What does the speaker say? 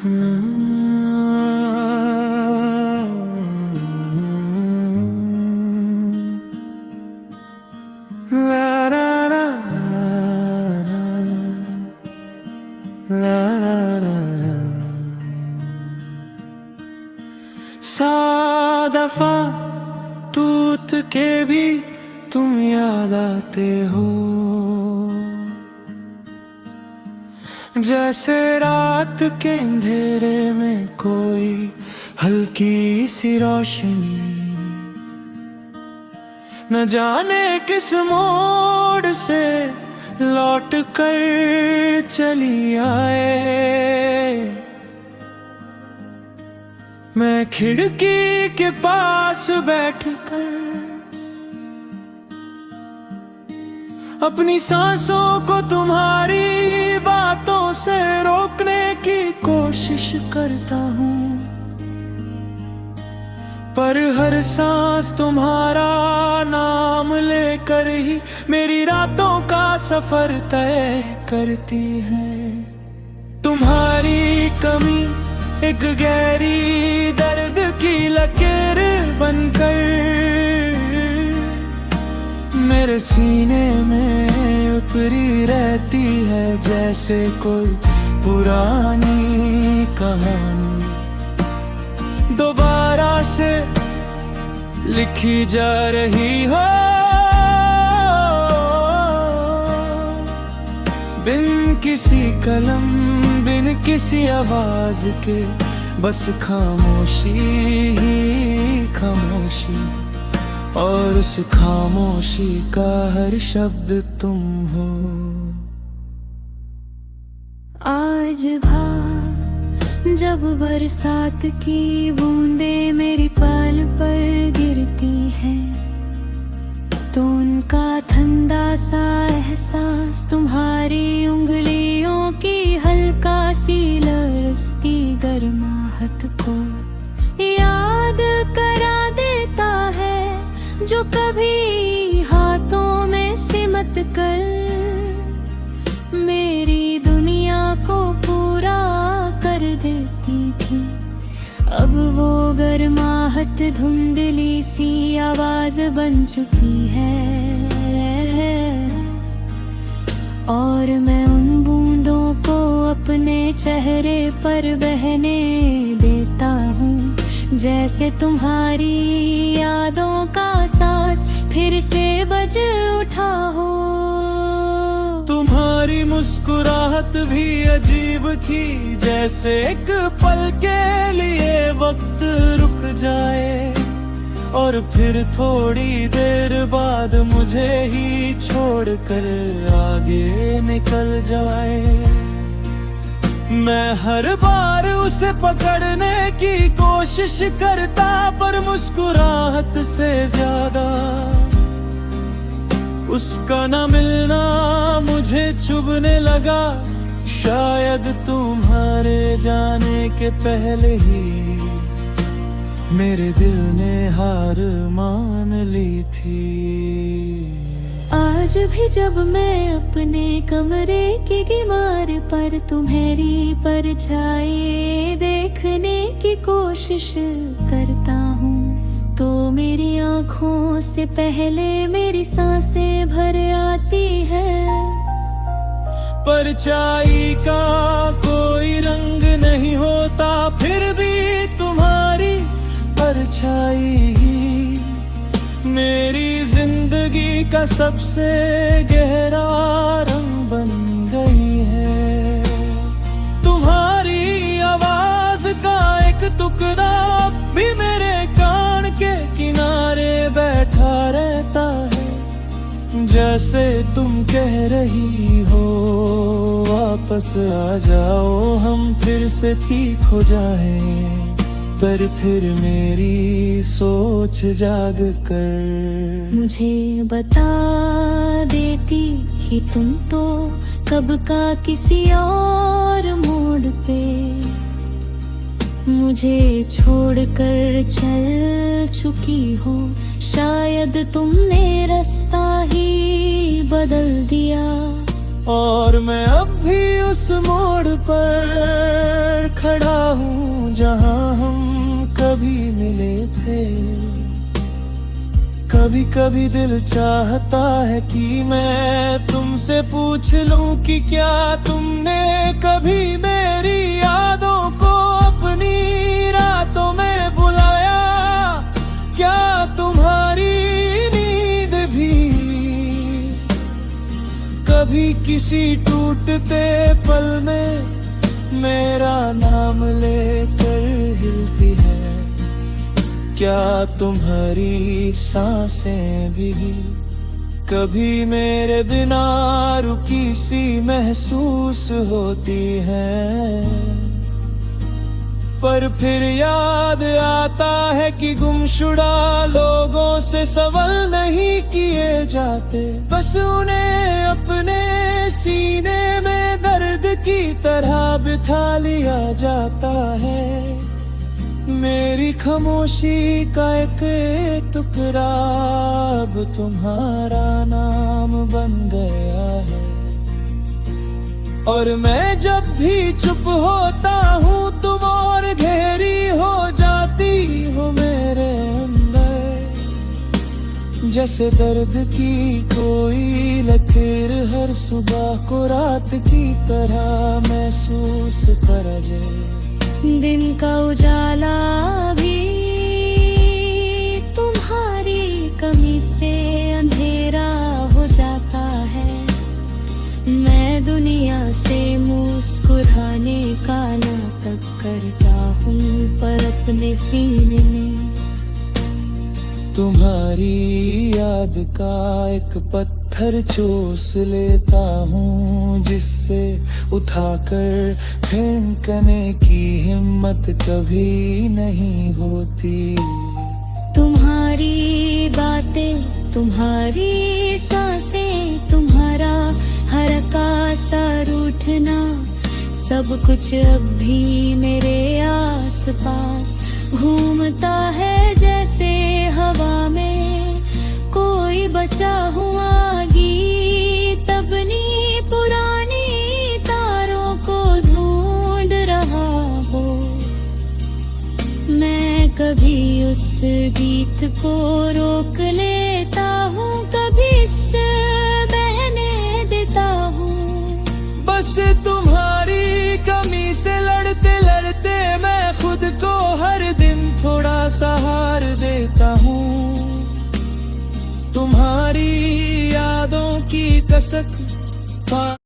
ला ला ला ला ला ला। 100 दफा टूट के भी तुम याद आते हो, जैसे रात के अंधेरे में कोई हल्की सी रोशनी, न जाने किस मोड़ से लौट कर चली आए। मैं खिड़की के पास बैठकर अपनी सांसों को तुम्हारी बातों से रोकने की कोशिश करता हूँ, पर हर सांस तुम्हारा नाम लेकर ही मेरी रातों का सफर तय करती है। तुम्हारी कमी एक गहरी दर्द की लकीर बनकर मेरे सीने में उतरी रहती है, जैसे कोई पुरानी कहानी दोबारा से लिखी जा रही हो। बिन किसी कलम बिन किसी आवाज के, बस खामोशी ही खामोशी, और उस खामोशी का हर शब्द तुम हो। आज जब बरसात की बूंदें मेरी पाल पर गिरती हैं, तो उनका ठंडा सा एहसास तुम्हारी उंगलियों की हल्का सी लरसती गर्माहट को याद करा देता है, जो कभी हाथों में सिमट कर मेरी दुनिया को पूरा कर देती थी। अब वो गर्माहट धुंधली सी आवाज बन चुकी है, और मैं उन बूंदों को अपने चेहरे पर बहने देता हूँ, जैसे तुम्हारी यादों का सांस फिर से बज उठा हो। तुम्हारी मुस्कुराहट भी अजीब थी, जैसे एक पल के लिए वक्त रुक जाए और फिर थोड़ी देर बाद मुझे ही छोड़कर आगे निकल जाए। मैं हर बार उसे पकड़ने की कोशिश करता, पर मुस्कुराहट से ज्यादा उसका न मिलना मुझे चुभने लगा। शायद तुम्हारे जाने के पहले ही मेरे दिल ने हार मान ली थी। आज भी जब मैं अपने कमरे की दीवार पर तुम्हारी परछाई देखने की कोशिश करता हूँ, तो मेरी आँखों से पहले मेरी सांसें भर आती है। परछाई का कोई रंग नहीं होता, फिर भी तुम्हारी परछाई ही मेरी जिंदगी का सबसे गहरा रंग बन गई है। तुम्हारी आवाज का एक टुकड़ा भी मेरे कान के किनारे बैठा रहता है, जैसे तुम कह रही हो वापस आ जाओ, हम फिर से ठीक हो जाएं। पर फिर मेरी सोच जाग कर मुझे बता देती कि तुम तो कब का किसी और मोड़ पे मुझे छोड़कर चल चुकी हो। शायद तुमने रास्ता ही बदल दिया, और मैं अब भी उस मोड़ पर खड़ा हूँ जहाँ हम कभी मिले थे। कभी कभी दिल चाहता है कि मैं तुमसे पूछ लूं कि क्या तुमने कभी मेरी यादों को अपनी रातों में बुलाया। क्या तुम्हारी नींद भी कभी किसी टूटते पल में मेरा नाम लेकर हिलती है। क्या तुम्हारी सांसें भी कभी मेरे बिना रुकी सी महसूस होती हैं? पर फिर याद आता है कि गुमशुदा लोगों से सवाल नहीं किए जाते, बस उन्हें अपने सीने में दर्द की तरह बिठा लिया जाता है। मेरी खामोशी का एक टुकड़ा अब तुम्हारा नाम बन गया है। और मैं जब भी चुप होता हूँ तुम और गहरी हो जाती हो मेरे अंदर। जैसे दर्द की कोई लकीर हर सुबह को रात की तरह महसूस कर जाए। दिन का उजाला भी तुम्हारी कमी से अंधेरा हो जाता है। मैं दुनिया से मुस्कुराने का नाटक करता हूँ, पर अपने सीने में तुम्हारी याद का एक पत्थर चूस लेता हूँ, जिससे उठाकर फेंकने की हिम्मत कभी नहीं होती। तुम्हारी बातें, तुम्हारी सांसें, तुम्हारा हर का सा रूठना, सब कुछ अब भी मेरे आस पास घूमता है। जैसे हवा में कोई बचा हुआ गीत अपनी पुरानी तारों को ढूंढ रहा हो। मैं कभी उस गीत को रोक लेता हूँ, कभी इससे बहने देता हूँ। बस तुम्हारी कमी से लड़ते लड़ते मैं खुद को हर दिन थोड़ा सहार देता हूँ। तुम्हारी यादों की कसक